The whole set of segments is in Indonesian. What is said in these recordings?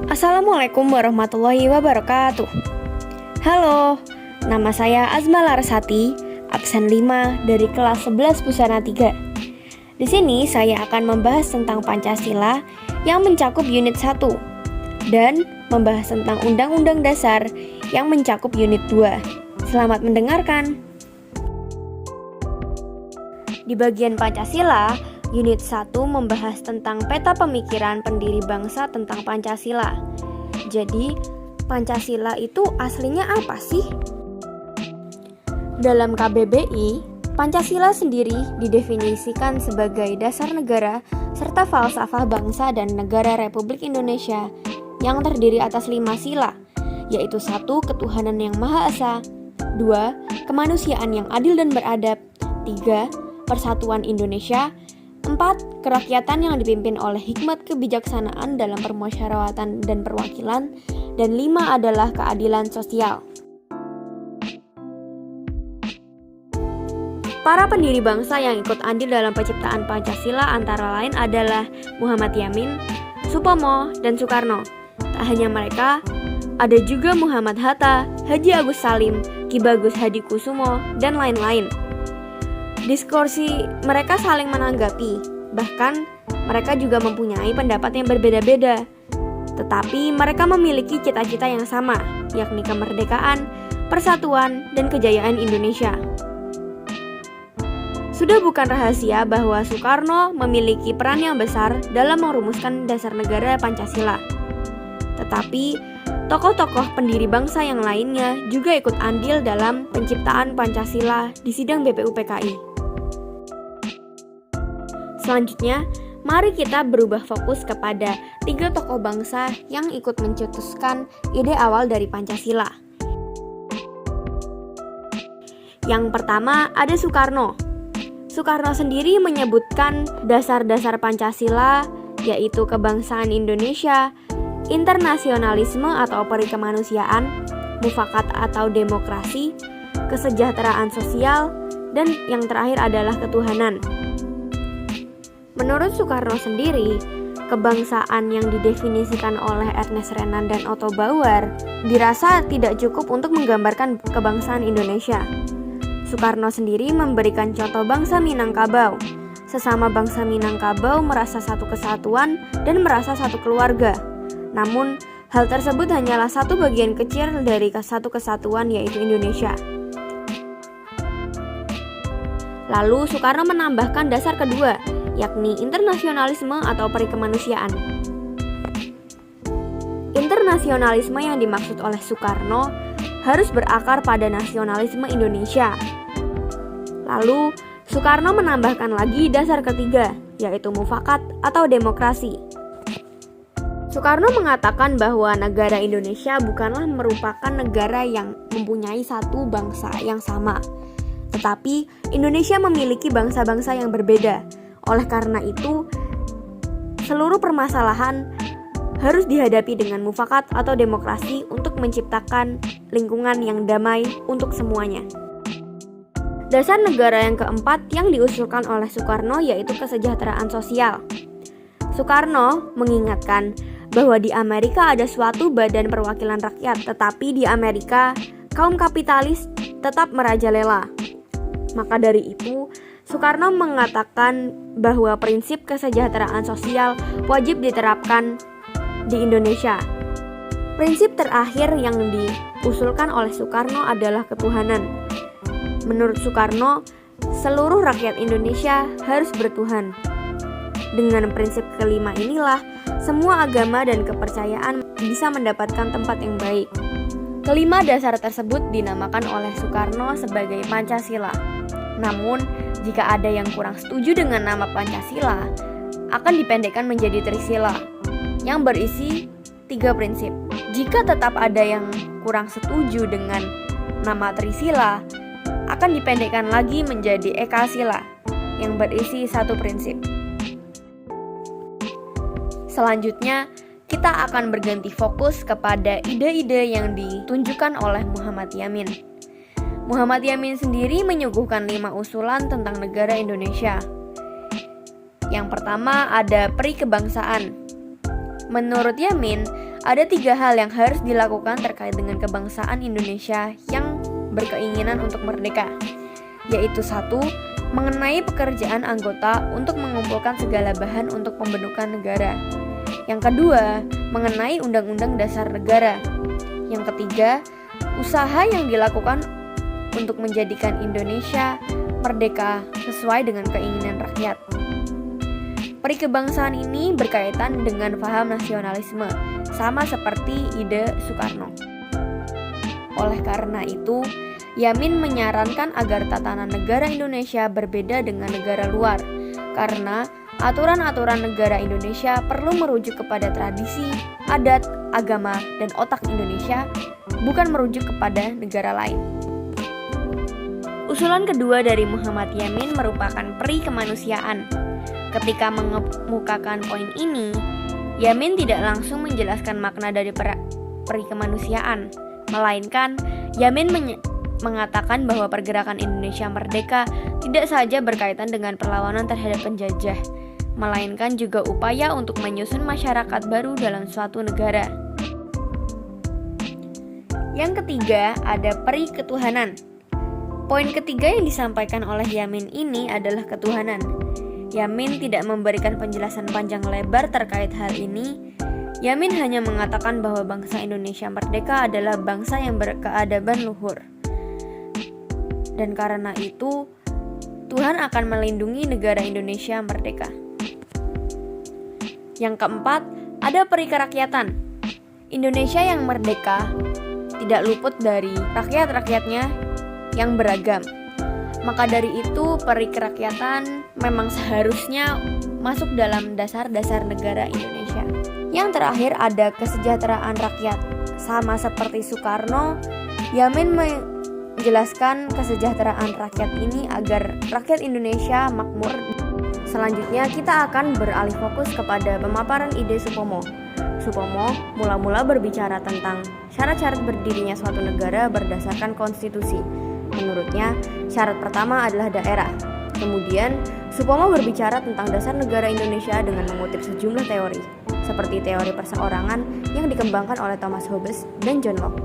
Assalamualaikum warahmatullahi wabarakatuh. Halo, nama saya Azma Larasati, absen 5 dari kelas 11 Busana 3. Di sini saya akan membahas tentang Pancasila yang mencakup unit 1 dan membahas tentang Undang-Undang Dasar yang mencakup unit 2. Selamat mendengarkan. Di bagian Pancasila, Unit 1 membahas tentang peta pemikiran pendiri bangsa tentang Pancasila. Jadi, Pancasila itu aslinya apa sih? Dalam KBBI, Pancasila sendiri didefinisikan sebagai dasar negara serta falsafah bangsa dan negara Republik Indonesia yang terdiri atas 5 sila, yaitu 1. Ketuhanan yang Maha Esa, 2. Kemanusiaan yang adil dan beradab, 3. Persatuan Indonesia, 4. Kerakyatan yang dipimpin oleh hikmat kebijaksanaan dalam permusyawaratan dan perwakilan, dan 5 adalah keadilan sosial. Para pendiri bangsa yang ikut andil dalam penciptaan Pancasila antara lain adalah Muhammad Yamin, Supomo, dan Soekarno. Tak hanya mereka, ada juga Muhammad Hatta, Haji Agus Salim, Ki Bagus Hadikusumo, dan lain-lain. Diskursi mereka saling menanggapi, bahkan mereka juga mempunyai pendapat yang berbeda-beda. Tetapi mereka memiliki cita-cita yang sama, yakni kemerdekaan, persatuan, dan kejayaan Indonesia. Sudah bukan rahasia bahwa Soekarno memiliki peran yang besar dalam merumuskan dasar negara Pancasila. Tetapi tokoh-tokoh pendiri bangsa yang lainnya juga ikut andil dalam penciptaan Pancasila di sidang BPUPKI. Selanjutnya, mari kita berubah fokus kepada 3 tokoh bangsa yang ikut mencetuskan ide awal dari Pancasila. Yang pertama ada Soekarno. Soekarno sendiri menyebutkan dasar-dasar Pancasila, yaitu kebangsaan Indonesia, internasionalisme atau peri kemanusiaan, mufakat atau demokrasi, kesejahteraan sosial, dan yang terakhir adalah ketuhanan. Menurut Soekarno sendiri, kebangsaan yang didefinisikan oleh Ernest Renan dan Otto Bauer dirasa tidak cukup untuk menggambarkan kebangsaan Indonesia. Soekarno sendiri memberikan contoh bangsa Minangkabau. Sesama bangsa Minangkabau merasa satu kesatuan dan merasa satu keluarga. Namun, hal tersebut hanyalah satu bagian kecil dari satu kesatuan, yaitu Indonesia. Lalu Soekarno menambahkan dasar kedua, yakni internasionalisme atau peri kemanusiaan. Internasionalisme yang dimaksud oleh Soekarno harus berakar pada nasionalisme Indonesia. Lalu, Soekarno menambahkan lagi dasar ketiga, yaitu mufakat atau demokrasi. Soekarno mengatakan bahwa negara Indonesia bukanlah merupakan negara yang mempunyai satu bangsa yang sama, tetapi Indonesia memiliki bangsa-bangsa yang berbeda. Oleh karena itu, seluruh permasalahan harus dihadapi dengan mufakat atau demokrasi untuk menciptakan lingkungan yang damai untuk semuanya. Dasar negara yang keempat yang diusulkan oleh Soekarno yaitu kesejahteraan sosial. Soekarno mengingatkan bahwa di Amerika ada suatu badan perwakilan rakyat, tetapi di Amerika kaum kapitalis tetap merajalela. Maka dari itu, Soekarno mengatakan bahwa prinsip kesejahteraan sosial wajib diterapkan di Indonesia. Prinsip terakhir yang diusulkan oleh Soekarno adalah ketuhanan. Menurut Soekarno, seluruh rakyat Indonesia harus bertuhan. Dengan prinsip kelima inilah, semua agama dan kepercayaan bisa mendapatkan tempat yang baik. Kelima dasar tersebut dinamakan oleh Soekarno sebagai Pancasila. Namun, jika ada yang kurang setuju dengan nama Pancasila, akan dipendekkan menjadi Trisila, yang berisi 3 prinsip. Jika tetap ada yang kurang setuju dengan nama Trisila, akan dipendekkan lagi menjadi Ekasila, yang berisi 1 prinsip. Selanjutnya, kita akan berganti fokus kepada ide-ide yang ditunjukkan oleh Muhammad Yamin. Muhammad Yamin sendiri menyuguhkan 5 usulan tentang negara Indonesia. Yang pertama ada peri kebangsaan. Menurut Yamin, Ada 3 hal yang harus dilakukan terkait dengan kebangsaan Indonesia yang berkeinginan untuk merdeka, yaitu 1. Mengenai pekerjaan anggota untuk mengumpulkan segala bahan untuk pembentukan negara. Yang kedua, mengenai Undang-Undang Dasar Negara. Yang ketiga, usaha yang dilakukan untuk menjadikan Indonesia merdeka sesuai dengan keinginan rakyat. Peri kebangsaan ini berkaitan dengan paham nasionalisme, sama seperti ide Soekarno. Oleh karena itu, Yamin menyarankan agar tatanan negara Indonesia berbeda dengan negara luar, karena aturan-aturan negara Indonesia perlu merujuk kepada tradisi, adat, agama, dan otak Indonesia, bukan merujuk kepada negara lain. Usulan kedua dari Muhammad Yamin merupakan peri kemanusiaan. Ketika mengemukakan poin ini, Yamin tidak langsung menjelaskan makna dari peri kemanusiaan, melainkan Yamin mengatakan bahwa pergerakan Indonesia merdeka tidak saja berkaitan dengan perlawanan terhadap penjajah, melainkan juga upaya untuk menyusun masyarakat baru dalam suatu negara. Yang ketiga, ada peri ketuhanan. Poin ketiga yang disampaikan oleh Yamin ini adalah ketuhanan. Yamin tidak memberikan penjelasan panjang lebar terkait hal ini. Yamin hanya mengatakan bahwa bangsa Indonesia merdeka adalah bangsa yang berkeadaban luhur. Dan karena itu, Tuhan akan melindungi negara Indonesia merdeka. Yang keempat, ada peri kerakyatan. Indonesia yang merdeka tidak luput dari rakyat-rakyatnya yang beragam. Maka dari itu, peri kerakyatan memang seharusnya masuk dalam dasar-dasar negara Indonesia. Yang terakhir ada kesejahteraan rakyat. Sama seperti Soekarno, Yamin menjelaskan kesejahteraan rakyat ini agar rakyat Indonesia makmur. Selanjutnya kita akan beralih fokus kepada pemaparan ide Supomo. Supomo mula-mula berbicara tentang syarat-syarat berdirinya suatu negara berdasarkan konstitusi. Menurutnya, syarat pertama adalah daerah. Kemudian, Supomo berbicara tentang dasar negara Indonesia dengan mengutip sejumlah teori, seperti teori perseorangan yang dikembangkan oleh Thomas Hobbes dan John Locke.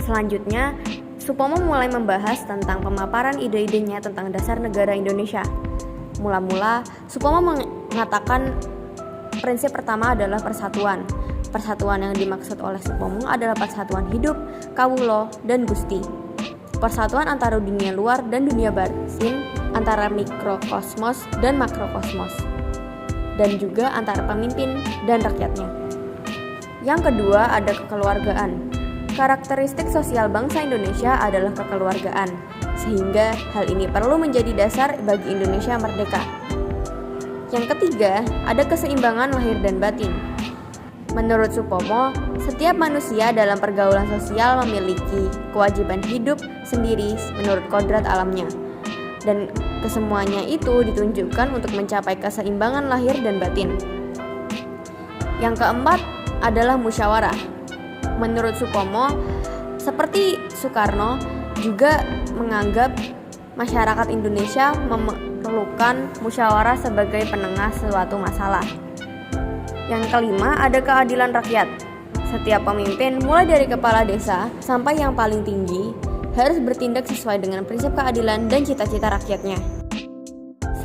Selanjutnya, Supomo mulai membahas tentang pemaparan ide-idenya tentang dasar negara Indonesia. Mula-mula, Supomo mengatakan prinsip pertama adalah persatuan. Persatuan yang dimaksud oleh Supomo adalah persatuan hidup, kawulo, dan gusti. Persatuan antara dunia luar dan dunia batin, antara mikrokosmos dan makrokosmos, dan juga antara pemimpin dan rakyatnya. Yang kedua ada kekeluargaan. Karakteristik sosial bangsa Indonesia adalah kekeluargaan, sehingga hal ini perlu menjadi dasar bagi Indonesia merdeka. Yang ketiga ada keseimbangan lahir dan batin. Menurut Supomo, setiap manusia dalam pergaulan sosial memiliki kewajiban hidup sendiri menurut kodrat alamnya. Dan kesemuanya itu ditunjukkan untuk mencapai keseimbangan lahir dan batin. Yang keempat adalah musyawarah. Menurut Supomo, seperti Soekarno juga menganggap masyarakat Indonesia memerlukan musyawarah sebagai penengah suatu masalah. Yang kelima ada keadilan rakyat. Setiap pemimpin mulai dari kepala desa sampai yang paling tinggi harus bertindak sesuai dengan prinsip keadilan dan cita-cita rakyatnya.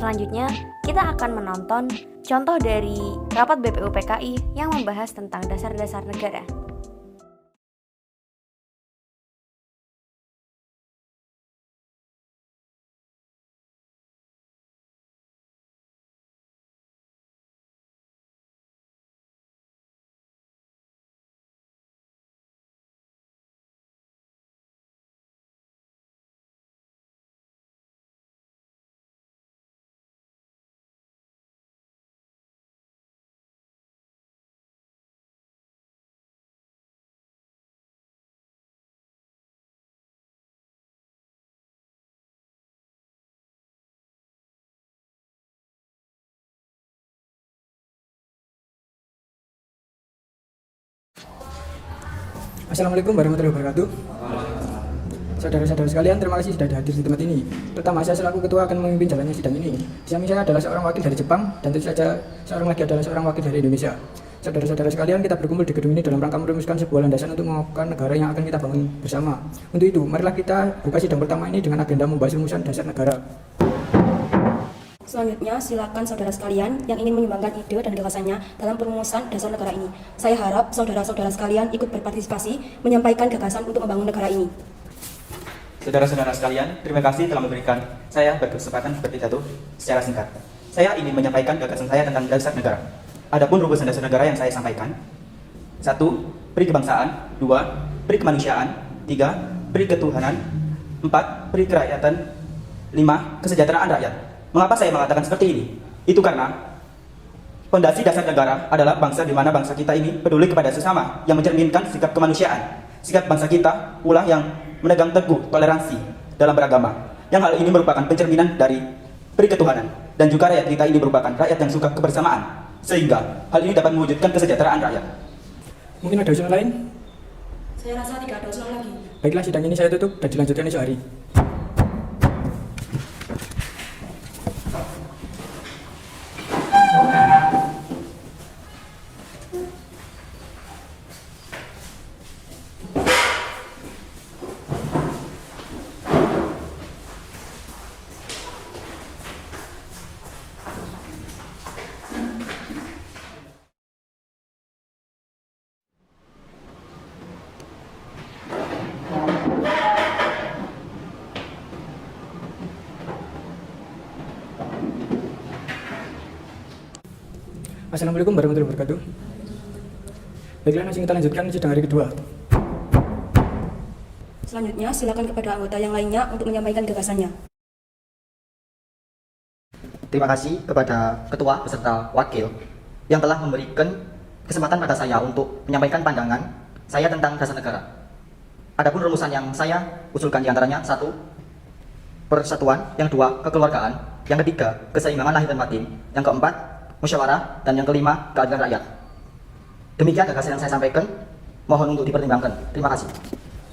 Selanjutnya, kita akan menonton contoh dari rapat BPUPKI yang membahas tentang dasar-dasar negara. Assalamualaikum warahmatullahi wabarakatuh. Saudara-saudara sekalian, terima kasih sudah hadir di tempat ini. Pertama, saya selaku ketua akan memimpin jalannya sidang ini. Di samping saya adalah seorang wakil dari Jepang dan tentu saja seorang lagi adalah seorang wakil dari Indonesia. Saudara-saudara sekalian, kita berkumpul di gedung ini dalam rangka merumuskan sebuah landasan untuk mengokohkan negara yang akan kita bangun bersama. Untuk itu, marilah kita buka sidang pertama ini dengan agenda membahas rumusan dasar negara. Selanjutnya, silakan saudara sekalian yang ingin menyumbangkan ide dan gagasannya dalam perumusan dasar negara ini. Saya harap saudara-saudara sekalian ikut berpartisipasi menyampaikan gagasan untuk membangun negara ini. Saudara-saudara sekalian, terima kasih telah memberikan saya berkesempatan berpidato secara singkat. Saya ingin menyampaikan gagasan saya tentang dasar negara. Adapun rumusan dasar negara yang saya sampaikan: 1. Peri kebangsaan. 2. Peri kemanusiaan. 3. Peri ketuhanan. 4. Peri kerakyatan. 5. Kesejahteraan rakyat. Mengapa saya mengatakan seperti ini? Itu karena fondasi dasar negara adalah bangsa, di mana bangsa kita ini peduli kepada sesama yang mencerminkan sikap kemanusiaan. Sikap bangsa kita pula yang menegang teguh toleransi dalam beragama. Yang hal ini merupakan pencerminan dari peri ketuhanan, dan juga rakyat kita ini merupakan rakyat yang suka kebersamaan, sehingga hal ini dapat mewujudkan kesejahteraan rakyat. Mungkin ada usulan lain? Saya rasa tidak ada usulan lagi. Baiklah, sidang ini saya tutup dan dilanjutkan esok hari. Assalamualaikum warahmatullahi wabarakatuh. Baiklah, langsung kita lanjutkan sidang hari kedua. Selanjutnya, silakan kepada anggota yang lainnya untuk menyampaikan gagasannya. Terima kasih kepada ketua beserta wakil yang telah memberikan kesempatan pada saya untuk menyampaikan pandangan saya tentang dasar negara. Adapun rumusan yang saya usulkan diantaranya: 1. Persatuan. Yang 2. Kekeluargaan. Yang 3. Keseimbangan lahir dan batin. Yang 4. Musyawarah. Dan yang 5. Keadilan rakyat. Demikian gagasan yang saya sampaikan, mohon untuk dipertimbangkan. Terima kasih.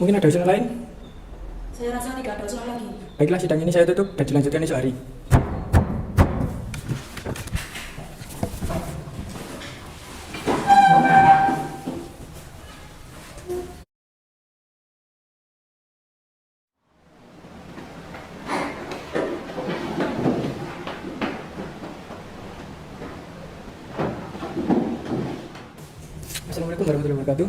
Mungkin ada usulan lain? Saya rasa tidak ada usulan lagi. Baiklah, sidang ini saya tutup dan dilanjutkan esok hari. Assalamualaikum warahmatullahi wabarakatuh.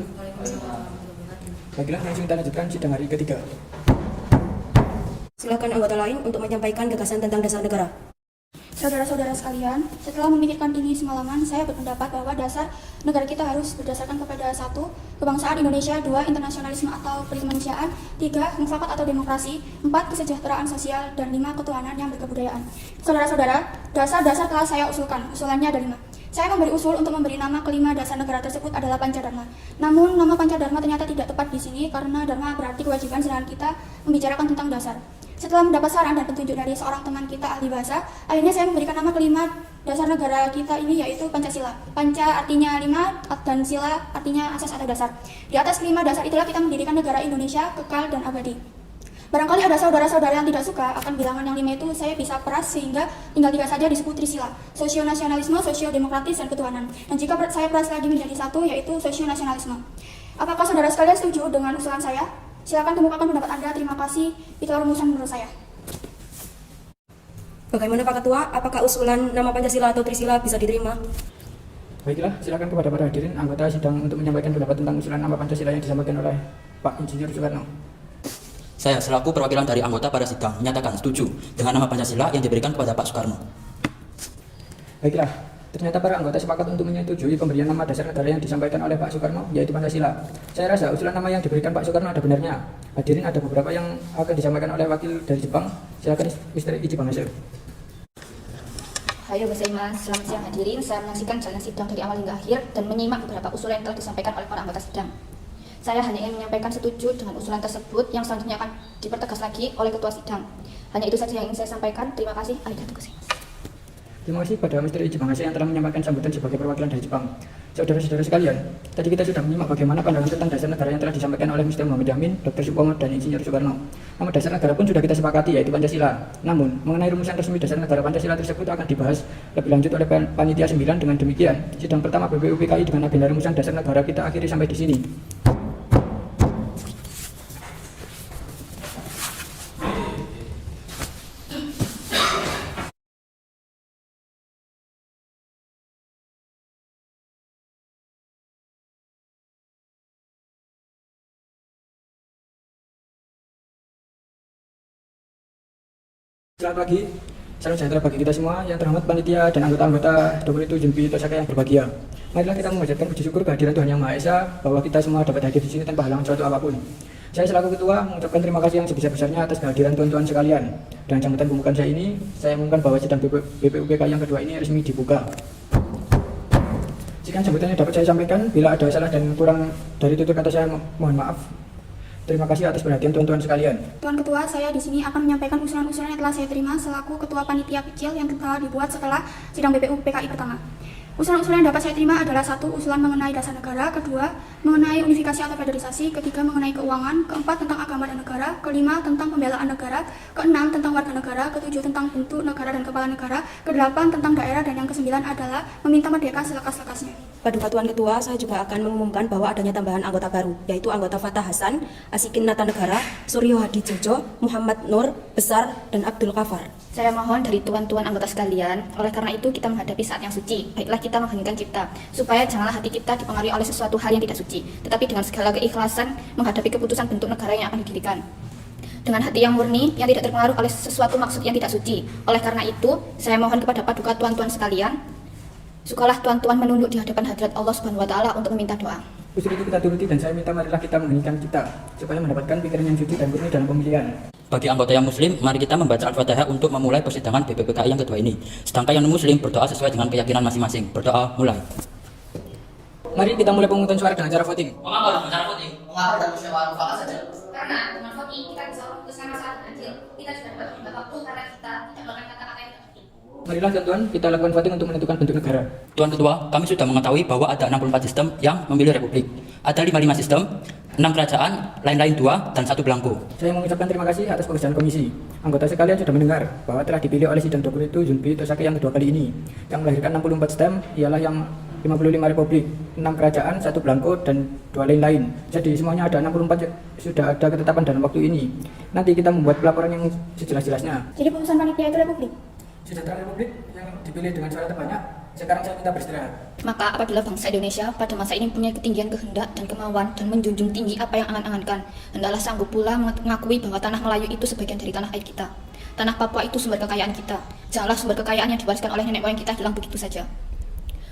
Baiklah, langsung kita lanjutkan sidang hari ketiga. Silakan anggota lain untuk menyampaikan gagasan tentang dasar negara. Saudara-saudara sekalian, setelah memikirkan ini semalaman, saya berpendapat bahwa dasar negara kita harus berdasarkan kepada 1. Kebangsaan Indonesia. 2. Internasionalisme atau perikemanusiaan. 3. Mufakat atau demokrasi. 4. Kesejahteraan sosial. Dan 5. Ketuhanan yang berkebudayaan. Saudara-saudara, dasar-dasar telah saya usulkan. Usulannya ada 5. Saya memberi usul untuk memberi nama kelima dasar negara tersebut adalah Pancadharma. Namun, nama Pancadharma ternyata tidak tepat di sini karena Dharma berarti kewajiban, sedangkan kita membicarakan tentang dasar. Setelah mendapat saran dan petunjuk dari seorang teman kita ahli bahasa, akhirnya saya memberikan nama kelima dasar negara kita ini yaitu Pancasila. Panca artinya 5 dan sila artinya asas atau dasar. Di atas kelima dasar itulah kita mendirikan negara Indonesia kekal dan abadi. Barangkali ada saudara-saudara yang tidak suka akan bilangan yang 5 itu, saya bisa peras sehingga tinggal 3 saja disebut Trisila: sosio-nasionalisme, sosio-demokratis, dan ketuhanan. Dan jika saya peras lagi menjadi 1, yaitu sosio-nasionalisme. Apakah saudara sekalian setuju dengan usulan saya? Silakan kemukakan pendapat Anda. Terima kasih. Itulah rumusan menurut saya. Bagaimana Pak Ketua? Apakah usulan nama Pancasila atau Trisila bisa diterima? Baiklah, silakan kepada para hadirin anggota sidang untuk menyampaikan pendapat tentang usulan nama Pancasila yang disampaikan oleh Pak Insinyur Soekarno. Saya selaku perwakilan dari anggota pada sidang menyatakan setuju dengan nama Pancasila yang diberikan kepada Pak Soekarno. Baiklah, ternyata para anggota sepakat untuk menyetujui pemberian nama dasar negara yang disampaikan oleh Pak Soekarno, yaitu Pancasila. Saya rasa usulan nama yang diberikan Pak Soekarno ada benarnya. Hadirin, ada beberapa yang akan disampaikan oleh wakil dari Jepang. Silakan Mr. Ichi Bangasa. Hayo gozaimasu, selamat siang hadirin. Saya menyaksikan jalannya sidang dari awal hingga akhir dan menyimak beberapa usulan yang telah disampaikan oleh para anggota sidang. Saya hanya ingin menyampaikan setuju dengan usulan tersebut yang selanjutnya akan dipertegas lagi oleh ketua sidang. Hanya itu saja yang ingin saya sampaikan. Terima kasih. Arigatou gozaimasu. Terima kasih pada Misteri Jepang Asia yang telah menyampaikan sambutan sebagai perwakilan dari Jepang. Saudara-saudara sekalian, tadi kita sudah menyimak bagaimana pandangan tentang dasar negara yang telah disampaikan oleh Mr. Muhammad Yamin, Dr. Supomo, dan Insinyur Soekarno. Nama dasar negara pun sudah kita sepakati, yaitu Pancasila. Namun, mengenai rumusan resmi dasar negara Pancasila tersebut akan dibahas lebih lanjut oleh Panitia 9. Dengan demikian, sidang pertama BPUPKI dengan agenda rumusan dasar negara kita akhiri sampai di sini. Selamat pagi, salam sejahtera bagi kita semua yang terhormat panitia dan anggota-anggota Dokumentu Junbi Tosaka yang berbahagia. Marilah kita memanjatkan puji syukur kehadiran Tuhan Yang Maha Esa bahwa kita semua dapat hadir di sini tanpa halangan suatu apapun. Saya selaku ketua mengucapkan terima kasih yang sebesar-besarnya atas kehadiran tuan-tuan sekalian. Dan sambutan pembukaan saya ini, saya umumkan bahwa sidang BPUPK yang kedua ini resmi dibuka. Sekian sambutan yang dapat saya sampaikan. Bila ada salah dan kurang dari tutur kata saya, mohon maaf. Terima kasih atas perhatian tuan-tuan sekalian. Tuan Ketua, saya di sini akan menyampaikan usulan-usulan yang telah saya terima selaku Ketua Panitia Kecil yang telah dibuat setelah sidang BPUPKI pertama. Usulan-usulan yang dapat saya terima adalah: 1. Usulan mengenai dasar negara, 2. Mengenai unifikasi atau federalisasi, 3. Mengenai keuangan, 4. Tentang agama dan negara, 5. Tentang pembelaan negara, 6. Tentang warga negara, 7. Tentang bentuk negara dan kepala negara, 8. Tentang daerah, dan yang 9 adalah meminta merdeka selekas-lekasnya. Paduka Tuan Ketua, saya juga akan mengumumkan bahwa adanya tambahan anggota baru, yaitu anggota Fatah Hasan, Asikin Nata Negara, Suryo Hadi Jojo, Muhammad Nur, Besar, dan Abdul Kafar. Saya mohon dari tuan-tuan anggota sekalian, oleh karena itu kita menghadapi saat yang suci. Baiklah kita mengheningkan cipta, supaya janganlah hati kita dipengaruhi oleh sesuatu hal yang tidak suci, tetapi dengan segala keikhlasan menghadapi keputusan bentuk negara yang akan didirikan. Dengan hati yang murni, yang tidak terpengaruh oleh sesuatu maksud yang tidak suci. Oleh karena itu, saya mohon kepada paduka tuan-tuan sekalian, sukalah tuan-tuan menunduk di hadapan hadirat Allah Subhanahu wa Ta'ala untuk meminta doa. Usul itu kita turuti dan saya minta marilah kita menghenikan kita supaya mendapatkan pikiran yang suci dan murni dalam pemilihan. Bagi anggota yang muslim, mari kita membaca Al-Fatihah untuk memulai persidangan BPUPKI yang kedua ini. Sedangkan yang non-muslim berdoa sesuai dengan keyakinan masing-masing. Berdoa mulai. Mari kita mulai pemungutan suara dengan cara voting. Mengapa dengan cara voting? Mengapa dan musyawarah mufakat saja? Karena dengan voting kita bisa memutuskan masalah dengan adil. Kita juga dapat berpendapat apapun karena kita tidak melakukan kata-kata yang tidak betul. Marilah tuan-tuan kita lakukan voting untuk menentukan bentuk negara. Tuan Ketua, kami sudah mengetahui bahwa ada 64 sistem yang memilih republik. Ada 55 sistem, 6 kerajaan, lain-lain 2, dan 1 belangko. Saya mengucapkan terima kasih atas pekerjaan komisi. Anggota sekalian sudah mendengar bahwa telah dipilih oleh sidang Dokumentu Junbi Tosaka yang kedua kali ini. Yang melahirkan 64 sistem ialah yang 55 republik, 6 kerajaan, 1 belangko, dan 2 lain-lain. Jadi semuanya ada 64, sudah ada ketetapan dalam waktu ini. Nanti kita membuat pelaporan yang sejelas-jelasnya. Jadi putusan panitia itu republik. Sejahtera republik yang dipilih dengan suara terbanyak. Sekarang saya minta beristirahat. Maka apabila bangsa Indonesia pada masa ini punya ketinggian kehendak dan kemauan dan menjunjung tinggi apa yang angan-angankan, hendaklah sanggup pula mengakui bahwa tanah Melayu itu sebagian dari tanah air kita. Tanah Papua itu sumber kekayaan kita. Janganlah sumber kekayaan yang diwariskan oleh nenek moyang kita hilang begitu saja.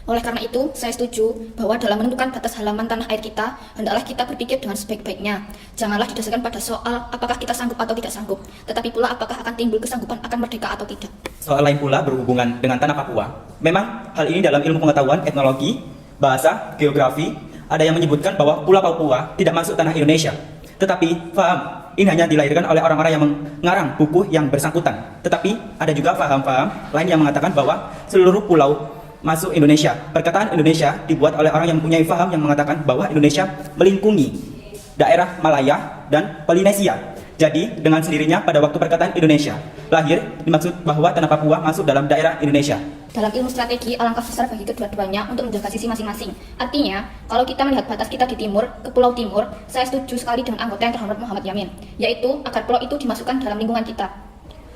Oleh karena itu, saya setuju bahwa dalam menentukan batas halaman tanah air kita, hendaklah kita berpikir dengan sebaik-baiknya. Janganlah didasarkan pada soal apakah kita sanggup atau tidak sanggup, tetapi pula apakah akan timbul kesanggupan akan merdeka atau tidak. Soal lain pula berhubungan dengan tanah Papua. Memang hal ini dalam ilmu pengetahuan, etnologi, bahasa, geografi, ada yang menyebutkan bahwa Pulau Papua tidak masuk tanah Indonesia. Tetapi, faham, ini hanya dilahirkan oleh orang-orang yang mengarang buku yang bersangkutan. Tetapi, ada juga faham-faham lain yang mengatakan bahwa seluruh pulau masuk Indonesia. Perkataan Indonesia dibuat oleh orang yang mempunyai faham yang mengatakan bahwa Indonesia melingkungi daerah Malaya dan Polinesia. Jadi, dengan sendirinya pada waktu perkataan Indonesia lahir, dimaksud bahwa tanah Papua masuk dalam daerah Indonesia. Dalam ilmu strategi, alangkah besar bagi kedua-duanya untuk menjaga sisi masing-masing. Artinya, kalau kita melihat batas kita di timur, ke Pulau Timur, saya setuju sekali dengan anggota yang terhormat Muhammad Yamin, yaitu agar pulau itu dimasukkan dalam lingkungan kita.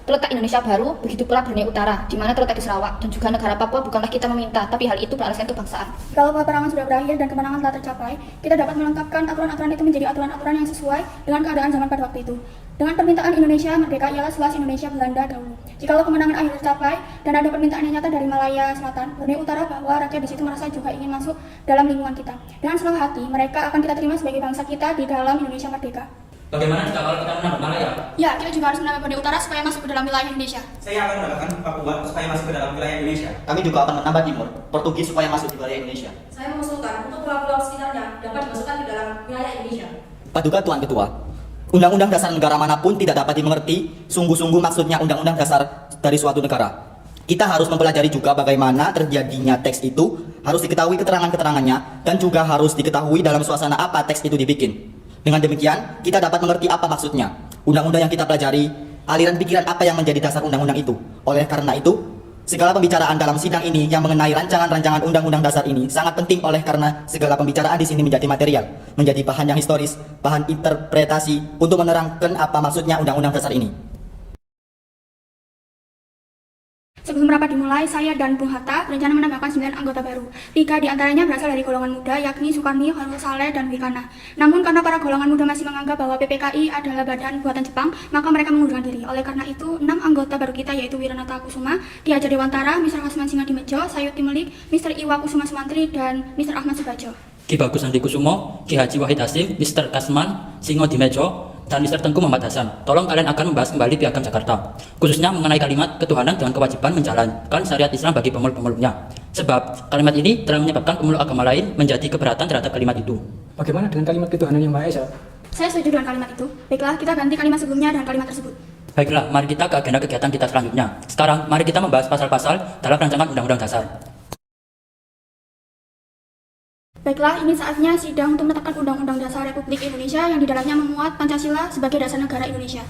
Terletak Indonesia baru, begitu pula Borneo Utara, di mana terletak di Sarawak, dan juga negara Papua bukanlah kita meminta, tapi hal itu beralaskan kebangsaan. Kalau peperangan sudah berakhir dan kemenangan telah tercapai, kita dapat melengkapkan aturan-aturan itu menjadi aturan-aturan yang sesuai dengan keadaan zaman pada waktu itu. Dengan permintaan Indonesia merdeka ialah selas Indonesia Belanda dahulu. Jikalau kemenangan akhir tercapai dan ada permintaan yang nyata dari Malaya Selatan, Borneo Utara bahwa rakyat di situ merasa juga ingin masuk dalam lingkungan kita. Dengan senang hati, mereka akan kita terima sebagai bangsa kita di dalam Indonesia merdeka. Bagaimana jika kalau kita menambah Malaya? Ya, kita juga harus menambah Borneo Utara supaya masuk ke dalam wilayah Indonesia. Saya akan menambahkan Papua supaya masuk ke dalam wilayah Indonesia. Kami juga akan menambah Timur, Portugis supaya masuk di wilayah Indonesia. Saya mengusulkan untuk pulau-pulau sekitarnya dapat dimasukkan di dalam wilayah Indonesia. Paduka Tuan Ketua, Undang-Undang Dasar negara manapun tidak dapat dimengerti sungguh-sungguh maksudnya Undang-Undang Dasar dari suatu negara. Kita harus mempelajari juga bagaimana terjadinya teks itu, harus diketahui keterangan-keterangannya, dan juga harus diketahui dalam suasana apa teks itu dibikin. Dengan demikian, kita dapat mengerti apa maksudnya, undang-undang yang kita pelajari, aliran pikiran apa yang menjadi dasar undang-undang itu. Oleh karena itu, segala pembicaraan dalam sidang ini yang mengenai rancangan-rancangan undang-undang dasar ini sangat penting oleh karena segala pembicaraan di sini menjadi material, menjadi bahan yang historis, bahan interpretasi untuk menerangkan apa maksudnya undang-undang dasar ini. Sebelum rapat dimulai, saya dan Bung Hatta berencana menambahkan 9 anggota baru. 3 diantaranya berasal dari golongan muda, yakni Sukarni, Khairul Saleh, dan Wikana. Namun karena para golongan muda masih menganggap bahwa PPKI adalah badan buatan Jepang, maka mereka mengundurkan diri. Oleh karena itu, 6 anggota baru kita yaitu Wiranata Kusuma, Ki Hajar Dewantara, Mr. Kasman Singadimejo, Sayuti Melik, Mr. Iwa Kusuma Sumantri, dan Mr. Ahmad Subajo. Ki Bagus Andi Kusumo, Ki Haji Wahid Hasim, Mr. Kasman Singadimejo, dan Mr. Tengku Muhammad Hasan. Tolong kalian akan membahas kembali Piagam Jakarta, khususnya mengenai kalimat ketuhanan dengan kewajiban menjalankan syariat Islam bagi pemeluk-pemeluknya. Sebab kalimat ini telah menyebabkan pemeluk agama lain menjadi keberatan terhadap kalimat itu. Bagaimana dengan kalimat ketuhanan yang Maha Esa? Saya setuju dengan kalimat itu. Baiklah, kita ganti kalimat sebelumnya dan kalimat tersebut. Baiklah, mari kita ke agenda kegiatan kita selanjutnya. Sekarang, mari kita membahas pasal-pasal dalam rancangan Undang-Undang Dasar. Baiklah, ini saatnya sidang untuk menetapkan Undang-Undang Dasar Republik Indonesia yang di dalamnya memuat Pancasila sebagai dasar negara Indonesia.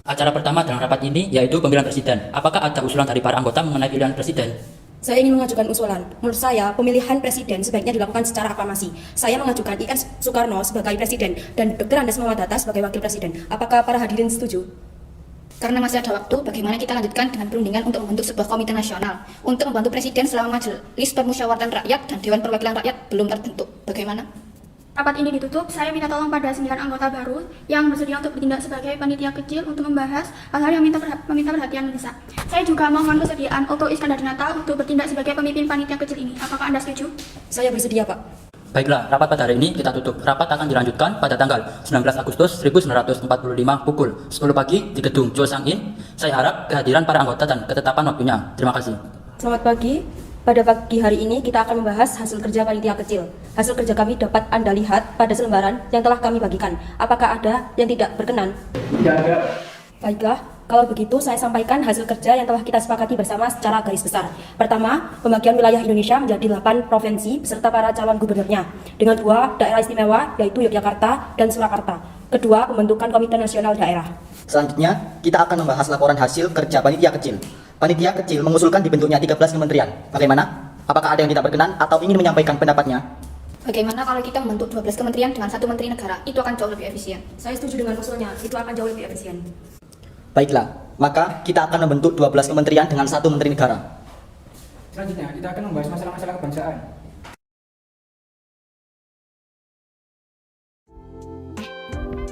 Acara pertama dalam rapat ini yaitu pemilihan presiden. Apakah ada usulan dari para anggota mengenai pilihan presiden? Saya ingin mengajukan usulan. Menurut saya, pemilihan presiden sebaiknya dilakukan secara aklamasi. Saya mengajukan I.S. Soekarno sebagai presiden dan Dr. Andes Muhammad Hatta sebagai wakil presiden. Apakah para hadirin setuju? Karena masih ada waktu, bagaimana kita lanjutkan dengan perundingan untuk membentuk sebuah komite nasional untuk membantu presiden selama majelis permusyawaratan rakyat dan dewan perwakilan rakyat belum terbentuk. Bagaimana? Rapat ini ditutup, saya minta tolong pada 9 anggota baru yang bersedia untuk bertindak sebagai panitia kecil untuk membahas hal-hal yang meminta perhatian mendesak. Saya juga mohon kesediaan Oto Iskandar Dinata untuk bertindak sebagai pemimpin panitia kecil ini. Apakah Anda setuju? Saya bersedia, Pak. Baiklah, rapat pada hari ini kita tutup. Rapat akan dilanjutkan pada tanggal 19 Agustus 1945 pukul 10 pagi di gedung Jo Sang-in. Saya harap kehadiran para anggota dan ketetapan waktunya. Terima kasih. Selamat pagi. Pada pagi hari ini kita akan membahas hasil kerja panitia kecil. Hasil kerja kami dapat Anda lihat pada selembaran yang telah kami bagikan. Apakah ada yang tidak berkenan? Tidak ada. Baiklah, kalau begitu saya sampaikan hasil kerja yang telah kita sepakati bersama secara garis besar. Pertama, pembagian wilayah Indonesia menjadi 8 provinsi beserta para calon gubernurnya, dengan 2 daerah istimewa yaitu Yogyakarta dan Surakarta. Kedua, pembentukan Komite Nasional Daerah. Selanjutnya, kita akan membahas laporan hasil kerja panitia kecil. Panitia kecil mengusulkan dibentuknya 13 kementerian. Bagaimana? Apakah ada yang tidak berkenan atau ingin menyampaikan pendapatnya? Bagaimana kalau kita membentuk 12 kementerian dengan 1 menteri negara? Itu akan jauh lebih efisien. Saya setuju dengan usulnya, itu akan jauh lebih efisien. Baiklah, maka kita akan membentuk 12 kementerian dengan 1 menteri negara. Selanjutnya, kita akan membahas masalah-masalah kebangsaan.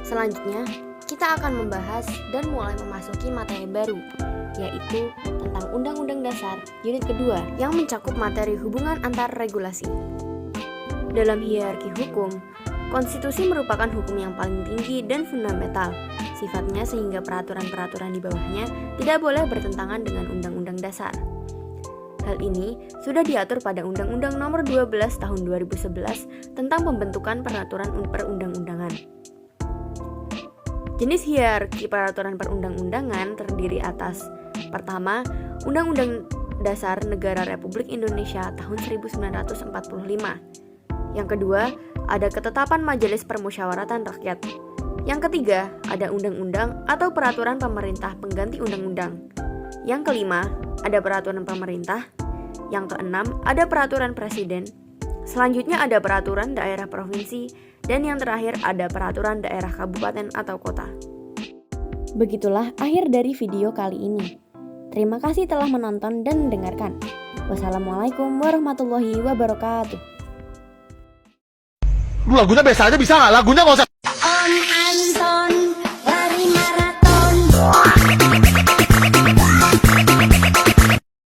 Selanjutnya, kita akan membahas dan mulai memasuki materi baru, yaitu tentang Undang-Undang Dasar Unit kedua yang mencakup materi hubungan antar regulasi. Dalam hierarki hukum, konstitusi merupakan hukum yang paling tinggi dan fundamental, sifatnya sehingga peraturan-peraturan di bawahnya tidak boleh bertentangan dengan Undang-Undang Dasar. Hal ini sudah diatur pada Undang-Undang Nomor 12 Tahun 2011 tentang pembentukan peraturan perundang-undangan. Jenis hierarki peraturan perundang-undangan terdiri atas: pertama, Undang-Undang Dasar Negara Republik Indonesia tahun 1945. Yang kedua, ada ketetapan Majelis Permusyawaratan Rakyat. Yang ketiga, ada undang-undang atau peraturan pemerintah pengganti undang-undang. Yang kelima, ada peraturan pemerintah. Yang keenam, ada peraturan presiden. Selanjutnya ada peraturan daerah provinsi. Dan yang terakhir ada peraturan daerah kabupaten atau kota. Begitulah akhir dari video kali ini. Terima kasih telah menonton dan mendengarkan. Wassalamualaikum warahmatullahi wabarakatuh. Lagunya biasa aja bisa nggak? Lagunya nggak usah